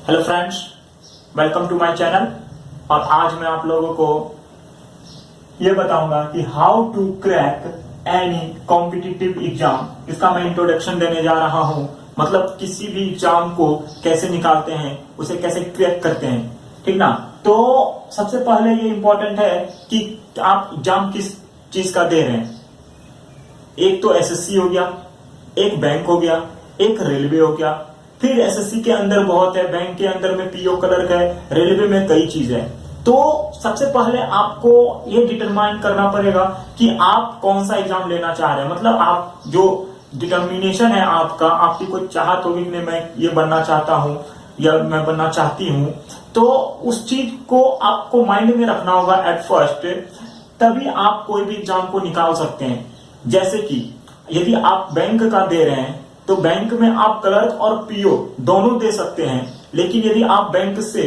Hello friends, welcome to my channel. और आज मैं आप लोगों को ये बताऊंगा कि how to crack any competitive exam. इसका मैं इंट्रोडक्शन देने जा रहा हूं। मतलब किसी भी एग्जाम को कैसे निकालते हैं, उसे कैसे क्रैक करते हैं, ठीक ना। तो सबसे पहले ये इंपॉर्टेंट है कि आप एग्जाम किस चीज का दे रहे हैं। एक तो एसएससी हो गया, एक बैंक हो गया, एक रेलवे हो गया। फिर एसएससी के अंदर बहुत है, बैंक के अंदर में पीओ क्लर्क है, रेलवे में कई चीज है। तो सबसे पहले आपको ये डिटरमाइन करना पड़ेगा कि आप कौन सा एग्जाम लेना चाह रहे हैं। मतलब आप जो डिटर्मिनेशन है आपका, आपकी कोई चाहत होगी कि मैं ये बनना चाहता हूं या मैं बनना चाहती हूं, तो उस चीज को आपको माइंड में रखना होगा एट फर्स्ट, तभी आप कोई भी एग्जाम को निकाल सकते हैं। जैसे कि यदि आप बैंक का दे रहे हैं तो बैंक में आप क्लर्क और पीओ दोनों दे सकते हैं। लेकिन यदि आप बैंक से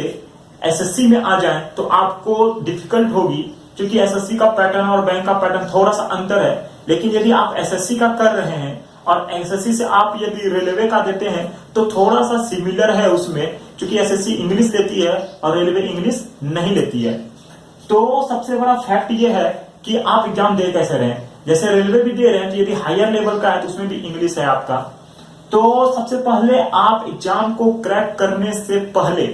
एसएससी में आ जाएं तो आपको डिफिकल्ट होगी, क्योंकि एसएससी का पैटर्न और बैंक का पैटर्न थोड़ा सा अंतर है। लेकिन यदि आप एसएससी का कर रहे हैं और एसएससी से आप यदि रेलवे का देते हैं तो थोड़ा सा सिमिलर है उसमें, क्योंकि एसएससी इंग्लिश लेती है और रेलवे इंग्लिश नहीं लेती है। तो सबसे बड़ा फैक्ट ये है कि आप एग्जाम दे कैसे रहे हैं। जैसे रेलवे भी दे रहे हैं तो यदि हायर लेवल का है तो उसमें भी इंग्लिश है आपका। तो सबसे पहले आप एग्जाम को क्रैक करने से पहले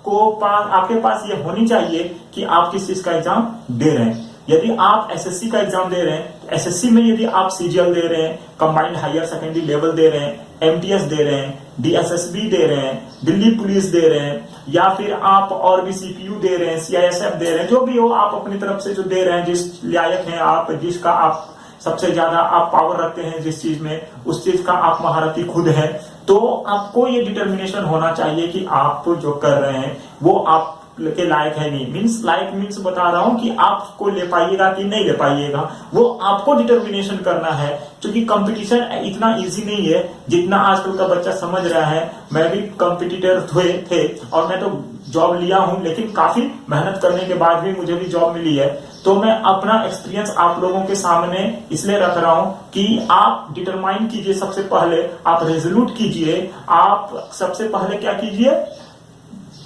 आपके पास ये होनी चाहिए कि आप किस चीज का एग्जाम दे रहे हैं। यदि आप एसएससी का एग्जाम दे रहे हैं तो एसएससी में यदि आप सीजीएल दे रहे हैं, कंबाइंड हायर सेकेंडरी लेवल दे रहे हैं, एमटीएस दे रहे हैं, डीएसएसबी दे रहे हैं, दिल्ली पुलिस दे रहे हैं, या फिर आप और भी सीपीयू दे रहे हैं, सीआईएसएफ दे रहे हैं, जो भी हो आप अपनी तरफ से जो दे रहे हैं, जिस लायक हैं आप, जिसका आप सबसे ज्यादा आप पावर रखते हैं जिस चीज में, उस चीज का आप महारथी खुद है। तो आपको ये डिटर्मिनेशन होना चाहिए कि आप जो कर रहे हैं वो आप के लायक है नहीं। मीन्स बता रहा हूं कि आपको ले पाइएगा कि नहीं ले पाइएगा, वो आपको डिटर्मिनेशन करना है। क्योंकि कंपटीशन इतना इजी नहीं है जितना आजकल का बच्चा समझ रहा है। मैं भी कंपटीटर थे और मैं तो जॉब लिया हूं, लेकिन काफी मेहनत करने के बाद भी मुझे भी जॉब मिली है। तो मैं अपना एक्सपीरियंस आप लोगों के सामने इसलिए रख रहा हूं कि आप डिटरमाइन कीजिए। सबसे पहले आप रेजोल्यूट कीजिए। आप सबसे पहले क्या कीजिए,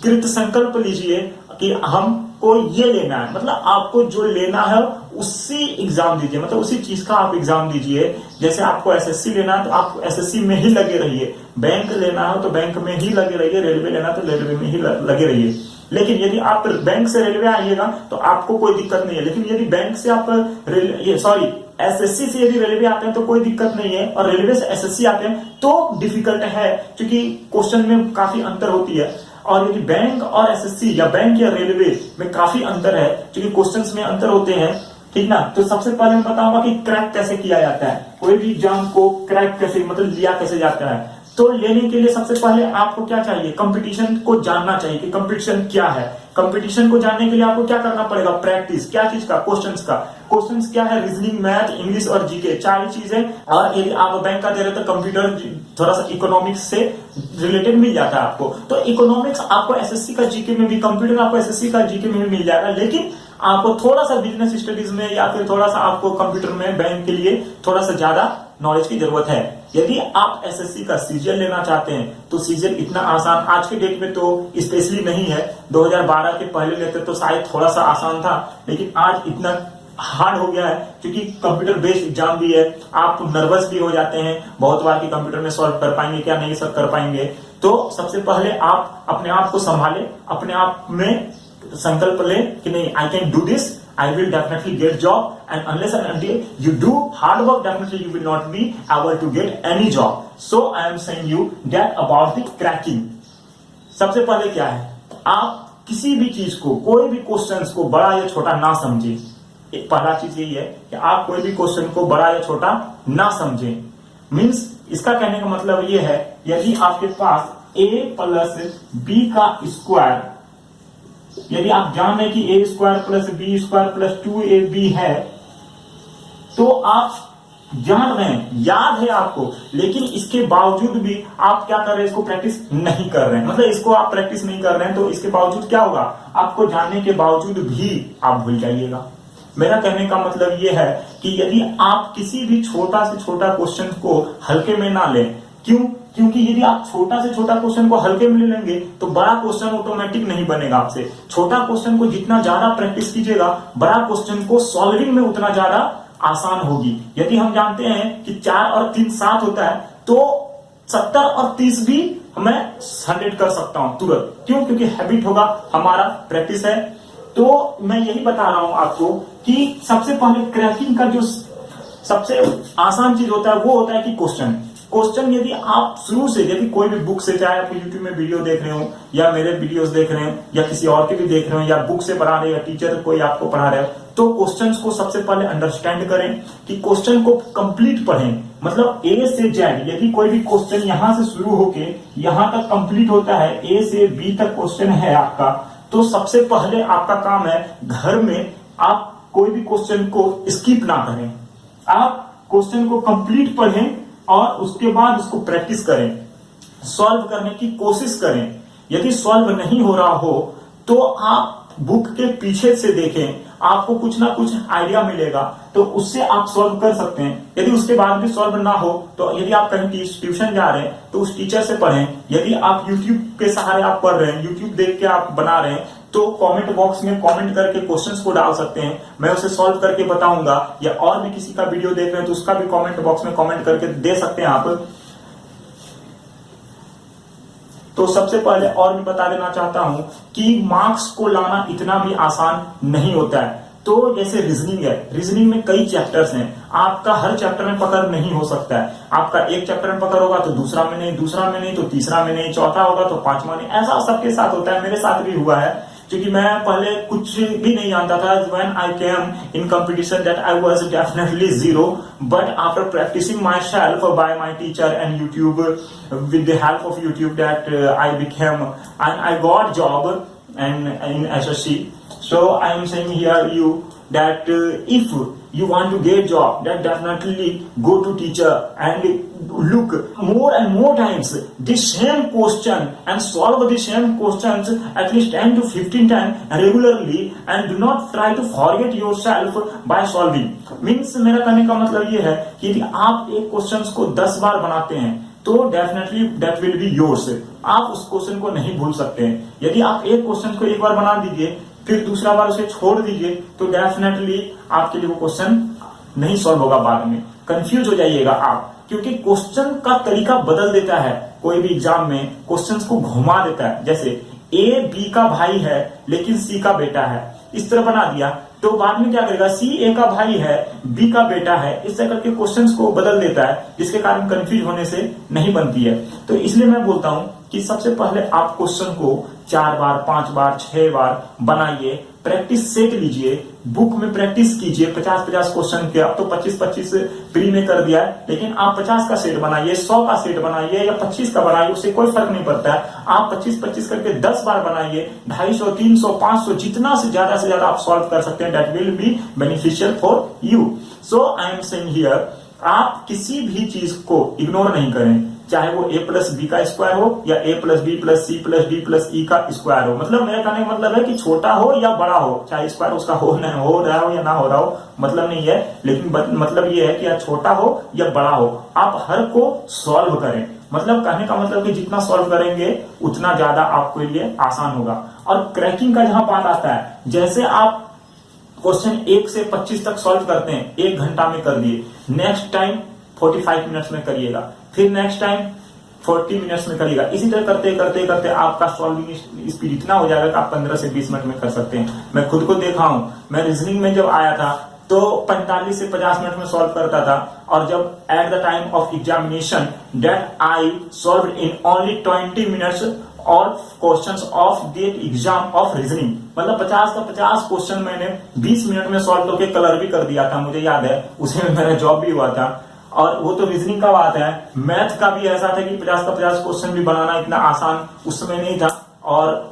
कृत संकल्प लीजिए कि हमको ये लेना है। मतलब आपको जो लेना है उसी एग्जाम दीजिए, मतलब उसी चीज का आप एग्जाम दीजिए। जैसे आपको एसएससी लेना है तो आप एसएससी में ही लगे रहिए, बैंक लेना है तो बैंक में ही लगे रहिए, रेलवे लेना है तो रेलवे में ही लगे रहिए। लेकिन यदि आप बैंक से रेलवे आइएगा तो आपको कोई दिक्कत नहीं है। लेकिन यदि बैंक से आप एसएससी से यदि रेलवे आते हैं तो कोई दिक्कत नहीं है, और रेलवे से एसएससी आते हैं तो डिफिकल्ट है, क्योंकि क्वेश्चन में काफी अंतर होती है। और यदि बैंक और एसएससी या बैंक या रेलवे में काफी अंतर है, क्योंकि क्वेश्चंस में अंतर होते हैं, ठीक ना। तो सबसे पहले मैं बताऊंगा कि क्रैक कैसे किया जाता है, कोई भी एग्जाम को क्रैक कैसे, मतलब लिया कैसे जाता है। तो लेने के लिए सबसे पहले आपको क्या चाहिए, कंपटीशन को जानना चाहिए कि कंपटीशन क्या है। कंपटीशन को जानने के लिए आपको क्या करना पड़ेगा, प्रैक्टिस। क्या चीज का, क्वेश्चंस का। क्वेश्चंस क्या है, रीजनिंग, मैथ, इंग्लिश और जीके, 4 चीजें। और यदि आप बैंक का दे रहे तो कंप्यूटर थोड़ा सा इकोनॉमिक्स से रिलेटेड मिल जाता है आपको। तो इकोनॉमिक्स आपको एसएससी का जीके में भी, कंप्यूटर आपको एसएससी का जीके में भी मिल जाएगा। लेकिन आपको थोड़ा सा बिजनेस स्टडीज में या फिर थोड़ा सा आपको कंप्यूटर में, बैंक के लिए थोड़ा सा ज्यादा नॉलेज की जरूरत है। यदि आप एसएससी का सीजीएल लेना चाहते हैं तो सीजीएल इतना आसान आज के डेट में तो स्पेशली नहीं है। 2012 के पहले लेते तो शायद थोड़ा सा आसान था, लेकिन आज इतना हार्ड हो गया है, क्योंकि कंप्यूटर बेस्ड एग्जाम भी है। आप नर्वस भी हो जाते हैं बहुत बार कि कंप्यूटर में सॉल्व कर पाएंगे क्या, नहीं सर कर पाएंगे। तो सबसे पहले आप अपने आप को संभाले, अपने आप में संकल्प ले कि नहीं, I can do this, I will definitely get job, and unless and until you do hard work, definitely you will not be able to get any job. So I am saying you that about the cracking. सबसे पहले क्या है, आप किसी भी चीज को, कोई भी क्वेश्चंस को बड़ा या छोटा ना समझें। एक पहला चीज यही है कि आप कोई भी क्वेश्चन को बड़ा या छोटा ना समझें। मीन्स इसका कहने का मतलब ये है, यदि आपके पास a प्लस b का स्क्वायर, यदि आप जान रहे कि a square plus b square plus 2ab है, तो आप जान रहे हैं, याद है आपको, लेकिन इसके बावजूद भी आप क्या कर रहे हैं, इसको प्रैक्टिस नहीं कर रहे हैं। मतलब इसको आप प्रैक्टिस नहीं कर रहे हैं तो इसके बावजूद क्या होगा, आपको जानने के बावजूद भी आप भूल जाइएगा। मेरा कहने का मतलब ये है कि यदि आप किसी भी छोटा से छोटा क्वेश्चन को हल्के में ना लें, क्यों? क्योंकि यदि आप छोटा से छोटा क्वेश्चन को हल्के में ले लेंगे तो बड़ा क्वेश्चन ऑटोमेटिक नहीं बनेगा आपसे। छोटा क्वेश्चन को जितना ज्यादा प्रैक्टिस कीजिएगा, बड़ा क्वेश्चन को सॉल्विंग में उतना ज्यादा आसान होगी। यदि हम जानते हैं कि 4 और 3 7 होता है, तो 70 और 30 भी मैं 100 कर सकता हूं तुरंत। क्यों? क्योंकि हैबिट होगा, हमारा प्रैक्टिस है। तो मैं यही बता रहा हूं आपको कि सबसे पहले क्रैकिंग का जो सबसे आसान चीज होता है वो होता है कि क्वेश्चन यदि आप शुरू से, यदि कोई भी बुक से, चाहे आप यूट्यूब में वीडियो देख रहे हो या मेरे वीडियोस देख रहे हो या किसी और के भी देख रहे हो या बुक से पढ़ा रहे हो या टीचर कोई आपको पढ़ा रहे हो, तो क्वेश्चंस को सबसे पहले अंडरस्टैंड करें कि क्वेश्चन को कंप्लीट पढ़ें। मतलब ए से जेड, यदि कोई भी क्वेश्चन यहां से शुरू होके यहां तक कंप्लीट होता है, ए से बी तक क्वेश्चन है आपका, तो सबसे पहले आपका काम है घर में आप कोई भी क्वेश्चन को स्किप ना करें। आप क्वेश्चन को कंप्लीट पढ़ें और उसके बाद उसको प्रैक्टिस करें, सॉल्व करने की कोशिश करें। यदि सॉल्व नहीं हो रहा हो तो आप बुक के पीछे से देखें, आपको कुछ ना कुछ आइडिया मिलेगा, तो उससे आप सॉल्व कर सकते हैं। यदि उसके बाद भी सॉल्व ना हो तो यदि आप कहीं ट्यूशन जा रहे हैं तो उस टीचर से पढ़ें। यदि आप यूट्यूब के सहारे आप पढ़ रहे हैं, यूट्यूब देख के आप बना रहे हैं, तो कमेंट बॉक्स में कमेंट करके क्वेश्चंस को डाल सकते हैं, मैं उसे सॉल्व करके बताऊंगा। या और भी किसी का वीडियो देख रहे हैं तो उसका भी कमेंट बॉक्स में कमेंट करके दे सकते हैं आप। तो सबसे पहले और भी बता देना चाहता हूं कि मार्क्स को लाना इतना भी आसान नहीं होता है। तो जैसे रीजनिंग है, रीजनिंग में कई चैप्टर्स हैं, आपका हर चैप्टर में पकड़ नहीं हो सकता है। आपका एक चैप्टर में पकड़ होगा तो दूसरा में नहीं, दूसरा में नहीं तो तीसरा में नहीं, चौथा होगा तो पांचवा नहीं। ऐसा सबके साथ होता है, मेरे साथ भी हुआ है। क्योंकि मैं पहले कुछ भी नहीं जानता था। when I came in competition that I was definitely zero, but after practicing myself by my teacher and YouTube, with the help of YouTube, that I became and I got job and in SSC. So I am saying here you that if you want to get job, then definitely go to teacher and look more and more times the same question and solve the same questions at least 10 to 15 times regularly, and do not try to forget yourself by solving. Means मेरा कहने का मतलब ये है कि यदि आप एक क्वेश्चन को 10 बार बनाते हैं तो definitely that will be yours. आप उस क्वेश्चन को नहीं भूल सकते हैं। यदि आप एक क्वेश्चन को एक बार बना दीजिए फिर दूसरा बार उसे छोड़ दीजिए तो डेफिनेटली आपके लिए वो क्वेश्चन नहीं सॉल्व होगा, बाद में कंफ्यूज हो जाइएगा आप। क्योंकि क्वेश्चन का तरीका बदल देता है, कोई भी एग्जाम में क्वेश्चन को घुमा देता है। जैसे ए बी का भाई है लेकिन सी का बेटा है, इस तरह बना दिया तो बाद में क्या करेगा, सी ए का भाई है बी का बेटा है, इस तरह करके क्वेश्चंस को बदल देता है, जिसके कारण कंफ्यूज होने से नहीं बनती है। तो इसलिए मैं बोलता हूं कि सबसे पहले आप क्वेश्चन को 4 बार 5 बार 6 बार बनाइए, प्रैक्टिस सेट लीजिए, बुक में प्रैक्टिस कीजिए। 50-50 क्वेश्चन के, अब तो 25-25 प्री में कर दिया है, लेकिन आप 50 का सेट बनाइए, 100 का सेट बनाइए या 25 का बनाइए, उससे कोई फर्क नहीं पड़ता है। आप 25-25 करके 10 बार बनाइए, 250, 300, 500, जितना से ज्यादा आप सॉल्व कर सकते हैं, that will be beneficial for you. So I am saying here, आप किसी भी चीज को इग्नोर नहीं करें, चाहे वो a प्लस बी का स्क्वायर हो या a plus b plus c plus d plus e का स्क्वायर हो। मतलब मेरा कहने का मतलब है कि छोटा हो या बड़ा हो, चाहे स्क्वायर उसका हो रहा हो या ना हो रहा हो, मतलब नहीं है, लेकिन मतलब ये है कि या छोटा हो या बड़ा हो, आप हर को सॉल्व करें। मतलब कहने का मतलब कि जितना सॉल्व करेंगे उतना ज्यादा आपके लिए आसान होगा। और क्रैकिंग का जहां बात आता है, जैसे आप क्वेश्चन 1 से 25 तक सॉल्व करते हैं 1 घंटा में कर दिए, नेक्स्ट टाइम 45 मिनट्स में करिएगा, फिर नेक्स्ट टाइम 40 मिनट्स में करिएगा। इसी तरह करते करते करते आपका सॉल्विंग स्पीड इतना हो जाएगा कि आप 15 से 20 मिनट में कर सकते हैं। मैं खुद को देखा हूं, मैं रीजनिंग में जब आया था तो 45 से 50 मिनट में सॉल्व करता था, और जब at the time of examination that I solve in only 20 minutes और questions of that exam of reasoning. मतलब 50 का 50 क्वेश्चन मैंने 20 मिनट में सॉल्व करके कलर भी कर दिया था, मुझे याद है, उसे में मेरा जॉब भी हुआ था। और वो तो रीजनिंग का बात है, मैथ का भी ऐसा था कि 50 का 50 क्वेश्चन भी बनाना इतना आसान उस समय नहीं था। और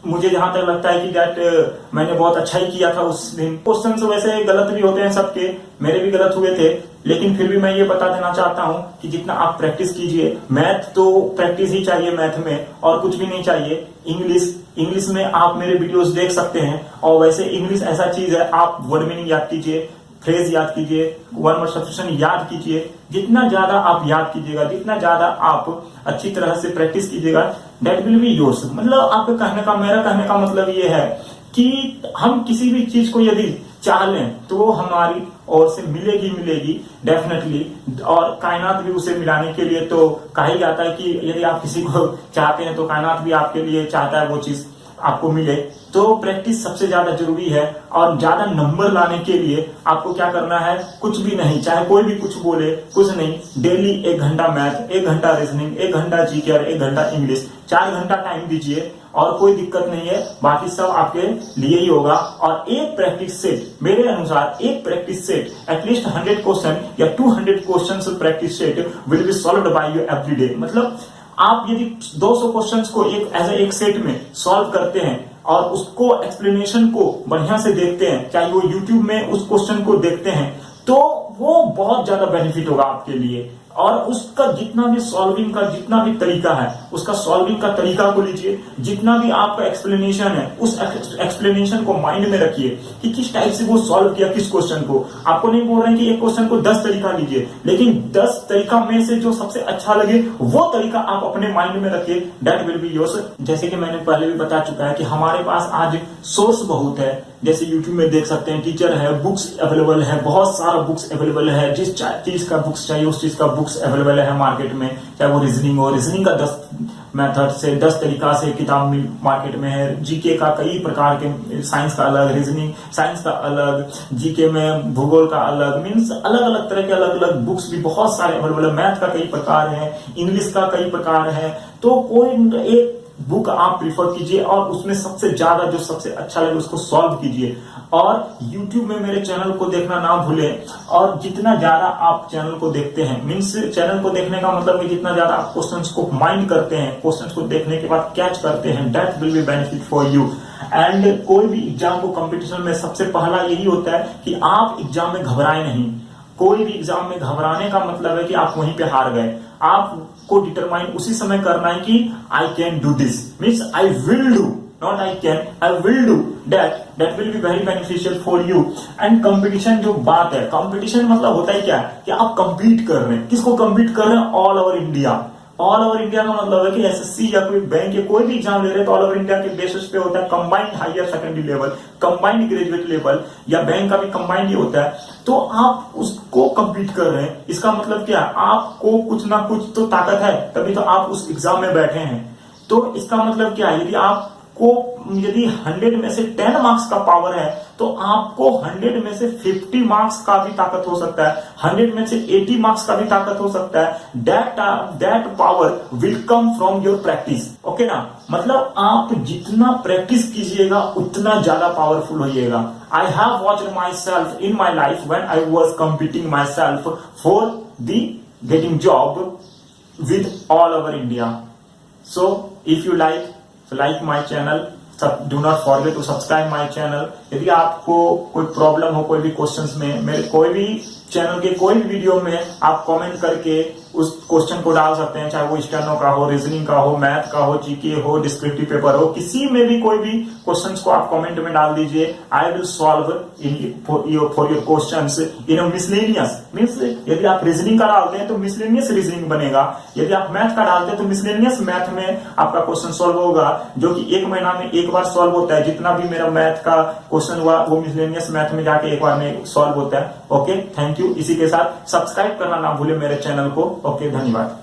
मुझे जहां तक लगता है कि दैट मैंने बहुत अच्छा ही किया था उस दिन। क्वेश्चन वैसे गलत भी होते हैं सबके, मेरे भी गलत हुए थे, लेकिन फिर भी मैं ये बता देना चाहता हूं कि जितना आप प्रैक्टिस कीजिए, मैथ तो प्रैक्टिस ही चाहिए मैथ में, और कुछ भी नहीं चाहिए। इंग्लिश में आप मेरे वीडियोस देख सकते हैं, और वैसे इंग्लिश ऐसा चीज है, आप वर्ड मीनिंग याद कीजिए, फ्रेज याद कीजिए, वन वर्ड सब्स्टिट्यूशन याद कीजिए। जितना ज्यादा आप याद कीजिएगा, जितना ज्यादा आप अच्छी तरह से प्रैक्टिस कीजिएगा, दैट विल बी योर्स। मतलब आपके मेरा कहने का मतलब ये है कि हम किसी भी चीज को यदि चाह लें तो वो हमारी ओर से मिलेगी डेफिनेटली। और कायनात भी उसे मिलाने के लिए तो कहा ही जाता है कि यदि आप किसी को चाहते हैं तो कायनात भी आपके लिए चाहता है वो चीज आपको मिले। तो प्रैक्टिस सबसे ज्यादा जरूरी है। और ज्यादा नंबर लाने के लिए आपको क्या करना है, कुछ भी नहीं, चाहे कोई भी कुछ बोले, कुछ नहीं, डेली 1 घंटा मैथ, 1 घंटा रीजनिंग, 1 घंटा जीके और 1 घंटा इंग्लिश, 4 घंटा टाइम दीजिए और कोई दिक्कत नहीं है, बाकी सब आपके लिए ही होगा। और एक प्रैक्टिस सेट, मेरे अनुसार एक प्रैक्टिस सेट एटलीस्ट 100 क्वेश्चन या 200 question practice set will be solved by you every day. मतलब आप यदि 200 क्वेश्चंस को एक सेट में सॉल्व करते हैं और उसको एक्सप्लेनेशन को बढ़िया से देखते हैं, चाहे वो यूट्यूब में उस क्वेश्चन को देखते हैं, तो वो बहुत ज्यादा बेनिफिट होगा आपके लिए। और उसका जितना भी सॉल्विंग का जितना भी तरीका है, उसका सॉल्विंग का तरीका को लीजिए, जितना भी आपका एक्सप्लेनेशन है उस एक्सप्लेनेशन को माइंड में रखिए कि किस टाइप से वो सॉल्व किया किस क्वेश्चन को। आपको नहीं बोल रहे हैं कि एक क्वेश्चन को 10 तरीका लीजिए, लेकिन 10 तरीका में से जो सबसे अच्छा लगे वो तरीका आप अपने माइंड में रखिए, दैट विल बी योर्स। जैसे कि मैंने पहले भी बता चुका है कि हमारे पास आज सोर्स बहुत है, जैसे YouTube में देख सकते हैं, टीचर है, बुक्स अवेलेबल है, बहुत सारा बुक्स अवेलेबल है, जिस चीज का बुक्स चाहिए उस चीज का बुक्स अवेलेबल है मार्केट में। चाहे वो रीजनिंग हो, रीजनिंग का 10 मेथड से 10 तरीका से किताब मार्केट में है। जीके का कई प्रकार के, साइंस का अलग, रीजनिंग साइंस का अलग, जीके में भूगोल का अलग, मीन्स अलग अलग तरह के अलग अलग बुक्स भी बहुत सारे अवेलेबल है। मैथ का कई प्रकार है, इंग्लिश का कई प्रकार है। तो कोई एक बुक आप प्रीफर कीजिए और उसमें सबसे ज्यादा जो सबसे अच्छा लगे उसको सॉल्व कीजिए। और YouTube में मेरे चैनल को देखना ना भूलें। और जितना ज्यादा आप चैनल को देखते हैं, मीन्स चैनल को देखने का मतलब है जितना ज्यादा आप क्वेश्चंस को माइंड करते हैं, क्वेश्चंस को देखने के बाद कैच करते हैं, that will be benefit for you. And कोई भी एग्जाम को कंपटीशन में सबसे पहला यही होता है कि आप एग्जाम में घबराए नहीं। कोई भी एग्जाम में घबराने का मतलब है कि आप वहीं पे हार गए। आपको डिटरमाइन उसी समय करना है कि I can do this, means I will do, not I can, I will do, that will be very beneficial for you. And competition जो बात है, कंपटीशन मतलब होता है क्या कि आप कंपीट कर रहे हैं, किसको कंपीट कर रहे हैं, all over India. All over India का मतलब है कि एसएससी या कोई बैंक या कोई भी एग्जाम ले रहे हैं तो ऑल ओवर इंडिया के बेसिस पे होता है combined higher secondary level, combined graduate level, या बैंक का भी कंबाइंड ही होता है। तो आप उसको कंप्लीट कर रहे हैं, इसका मतलब क्या, आपको कुछ ना कुछ तो ताकत है, तभी तो आप उस एग्जाम में बैठे हैं। तो इसका मतलब क्या है, यदि 100 में से 10 मार्क्स का पावर है तो आपको 100 में से 50 मार्क्स का भी ताकत हो सकता है, 100 में से 80 मार्क्स का भी ताकत हो सकता है। That power will come from your practice. Okay ना, मतलब आप जितना प्रैक्टिस कीजिएगा उतना ज्यादा पावरफुल होइएगा। I have watched myself in my life when I was competing myself for the getting job with all over India. So if you like, so like my channel, do not forget to subscribe my channel। यदि आपको कोई problem हो कोई भी questions में, मेरे कोई भी चैनल के कोई भी वीडियो में आप कमेंट करके उस क्वेश्चन को डाल सकते हैं, चाहे वो स्टेनो का हो, रीजनिंग का हो, मैथ का हो, जीके हो, डिस्क्रिप्टिव पेपर हो, किसी में भी कोई भी क्वेश्चंस को आप कमेंट में डाल दीजिए। I will solve for your questions in miscellaneous, means यदि आप रीजनिंग का डालते हैं तो मिसलेनियस रीजनिंग बनेगा, यदि आप मैथ का डालते हैं तो मिसलेनियस मैथ में आपका क्वेश्चन सॉल्व होगा, जो कि 1 महीना में एक बार सॉल्व होता है। जितना भी मेरा मैथ का क्वेश्चन हुआ वो मिसलेनियस मैथ में जाके एक बार में सॉल्व होता है। Okay, thank you. इसी के साथ सब्सक्राइब करना ना भूले मेरे चैनल को। ओके, धन्यवाद।